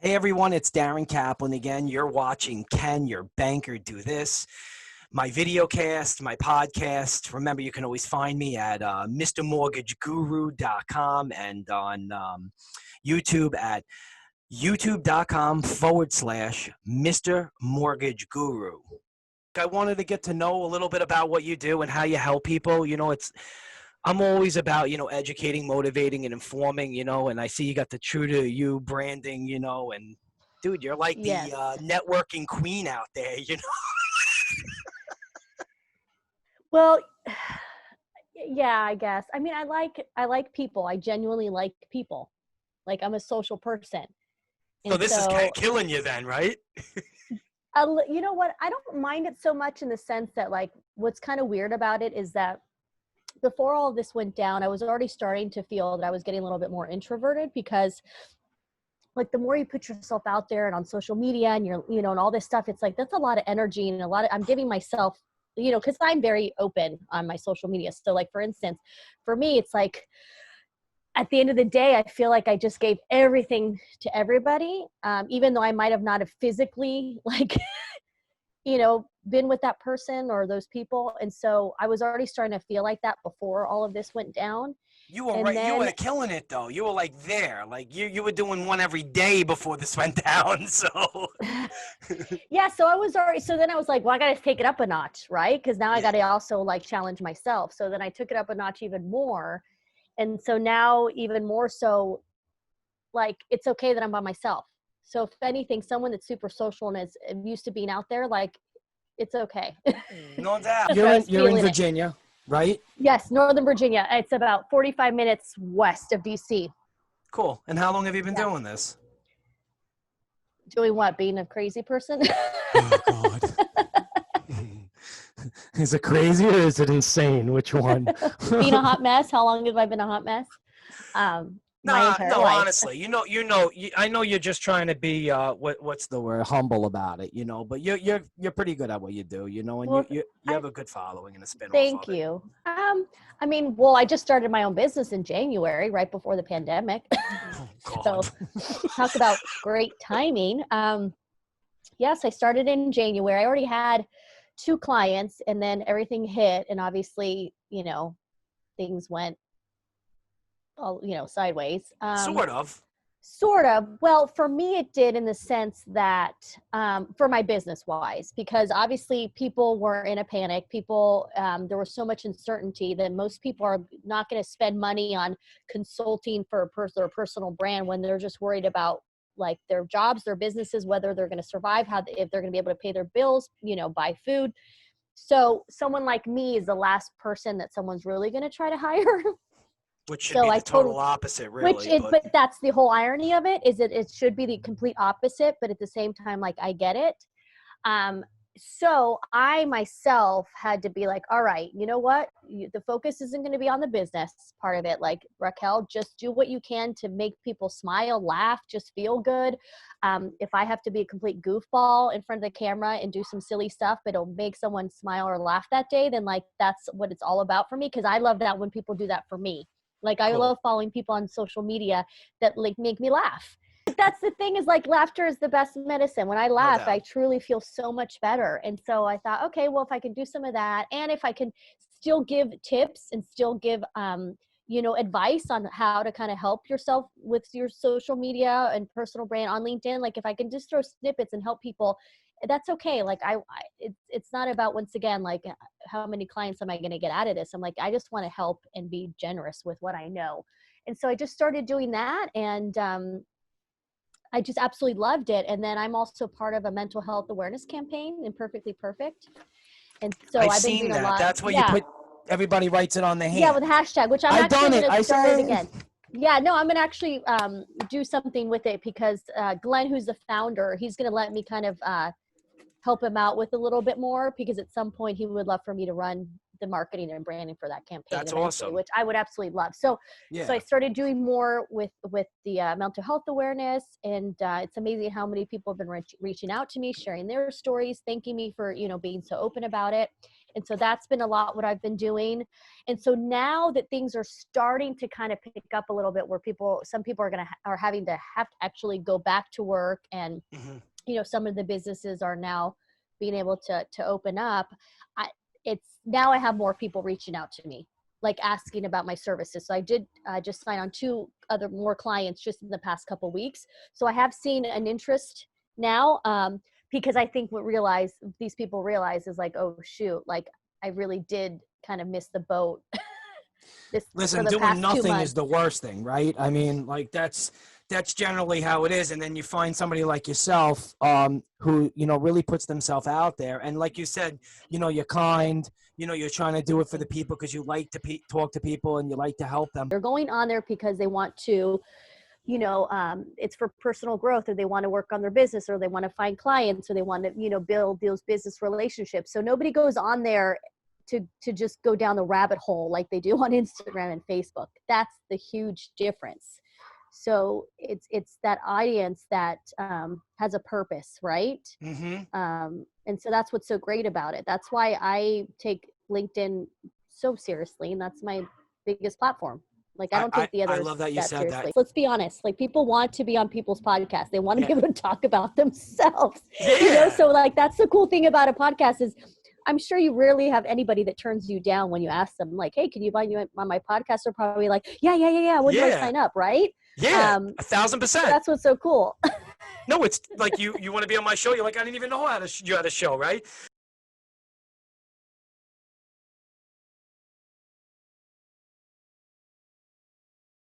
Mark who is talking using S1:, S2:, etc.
S1: Hey everyone, it's Darren Kaplan again. You're watching Can Your Banker Do This? My video cast, my podcast. Remember, you can always find me at MrMortgageGuru.com and on YouTube at youtube.com/Mr. Mortgage Guru. I wanted to get to know a little bit about what you do and how you help people. I'm always about, educating, motivating, and informing, and I see you got the True to You branding, and dude, you're like the
S2: Yes.
S1: networking queen out there.
S2: Well, yeah, I guess. I mean, I like people. I genuinely like people. Like I'm a social person.
S1: So
S2: And
S1: this is
S2: so,
S1: killing you then, right?
S2: you know what? I don't mind it so much in the sense that like what's kind of weird about it is that before all of this went down, I was already starting to feel that I was getting a little bit more introverted because like the more you put yourself out there and on social media and and all this stuff, it's like, that's a lot of energy and I'm giving myself, cause I'm very open on my social media. So like, for instance, for me, it's like, at the end of the day, I feel like I just gave everything to everybody. Even though I might've not have physically like, been with that person or those people. And so I was already starting to feel like that before all of this went down.
S1: You were
S2: And
S1: right. You
S2: then
S1: were killing it though. You were like there, like you were doing one every day before this went down. So
S2: yeah, so then I was like, well, I got to take it up a notch, right? Because now I got to also like challenge myself. So then I took it up a notch even more. And so now even more so, like, it's okay that I'm by myself. So if anything, someone that's super social and is used to being out there, like, it's okay.
S1: no doubt. You're in Virginia, right?
S2: Yes, Northern Virginia. It's about 45 minutes west of DC.
S1: Cool. And how long have you been doing this?
S2: Doing what? Being a crazy person?
S1: Oh, God. Is it crazy or is it insane? Which one?
S2: Being a hot mess. How long have I been a hot mess? My entire life.
S1: Honestly, I know you're just trying to be what's the word, humble about it, but you're pretty good at what you do, and
S2: Well,
S1: you have a good following and a spin-off.
S2: Thank you. I mean, well, I just started my own business in January, right before the pandemic.
S1: Oh, God.
S2: So talk about great timing. Yes, I started in January. I already had 2 clients and then everything hit. And obviously, things went all, sideways. Sort of. Well, for me, it did in the sense that for my business wise, because obviously people were in a panic. People, there was so much uncertainty that most people are not going to spend money on consulting for their personal brand when they're just worried about like their jobs, their businesses, whether they're going to survive, if they're going to be able to pay their bills, buy food. So someone like me is the last person that someone's really going to try to hire.
S1: Which should be the total opposite, really.
S2: But that's the whole irony of it, is that it should be the complete opposite, but at the same time, like, I get it. So I myself had to be like, all right, you know what? The focus isn't going to be on the business part of it. Like, Raquel, just do what you can to make people smile, laugh, just feel good. If I have to be a complete goofball in front of the camera and do some silly stuff, but it'll make someone smile or laugh that day, then like, that's what it's all about for me. Cause I love that when people do that for me. Like, I love following people on social media that like make me laugh. That's the thing, is like, laughter is the best medicine. When I laugh, I truly feel so much better. And so I thought, okay, well, if I can do some of that, and if I can still give tips and still give, advice on how to kind of help yourself with your social media and personal brand on LinkedIn, like if I can just throw snippets and help people, that's okay. Like it's not about, once again, like how many clients am I going to get out of this? I'm like, I just want to help and be generous with what I know. And so I just started doing that, and I just absolutely loved it. And then I'm also part of a mental health awareness campaign, Imperfectly Perfect. And so I've been doing a lot.
S1: That's where you put, everybody writes it on the hand.
S2: Yeah, with hashtag, which I'm actually going to start it again. Yeah, no, I'm going to actually do something with it, because Glenn, who's the founder, he's going to let me kind of help him out with a little bit more, because at some point he would love for me to run the marketing and branding for that campaign.
S1: That's awesome.
S2: Which I would absolutely love. So I started doing more with the mental health awareness, and it's amazing how many people have been reaching out to me, sharing their stories, thanking me for, being so open about it. And so that's been a lot what I've been doing. And so now that things are starting to kind of pick up a little bit, where some people are having to actually go back to work, and some of the businesses are now being able to open up. Now I have more people reaching out to me, like asking about my services. So I did just sign on 2 more clients just in the past couple weeks. So I have seen an interest now, because I think these people realize is like, oh shoot, like I really did kind of miss the boat.
S1: Listen, doing nothing is the worst thing, right? I mean, like that's generally how it is. And then you find somebody like yourself, who, really puts themselves out there. And like you said, you're kind, you're trying to do it for the people because you like to talk to people and you like to help them.
S2: They're going on there because they want to, it's for personal growth, or they want to work on their business, or they want to find clients, or they want to, build those business relationships. So nobody goes on there to just go down the rabbit hole like they do on Instagram and Facebook. That's the huge difference. So it's that audience that has a purpose, right? And so that's what's so great about it. That's why I take LinkedIn so seriously, and that's my biggest platform. Like I don't take the others
S1: I love that you said
S2: seriously.
S1: that.
S2: Let's be honest. Like people want to be on people's podcasts. They want to be able to talk about themselves.
S1: Yeah.
S2: So like that's the cool thing about a podcast is I'm sure you rarely have anybody that turns you down when you ask them like, hey, can you buy you on my podcast? They're probably like, yeah. When do I sign up? Right?
S1: Yeah. 1,000%.
S2: So that's what's so cool.
S1: No, it's like you want to be on my show. You're like, I didn't even know you had a show, right?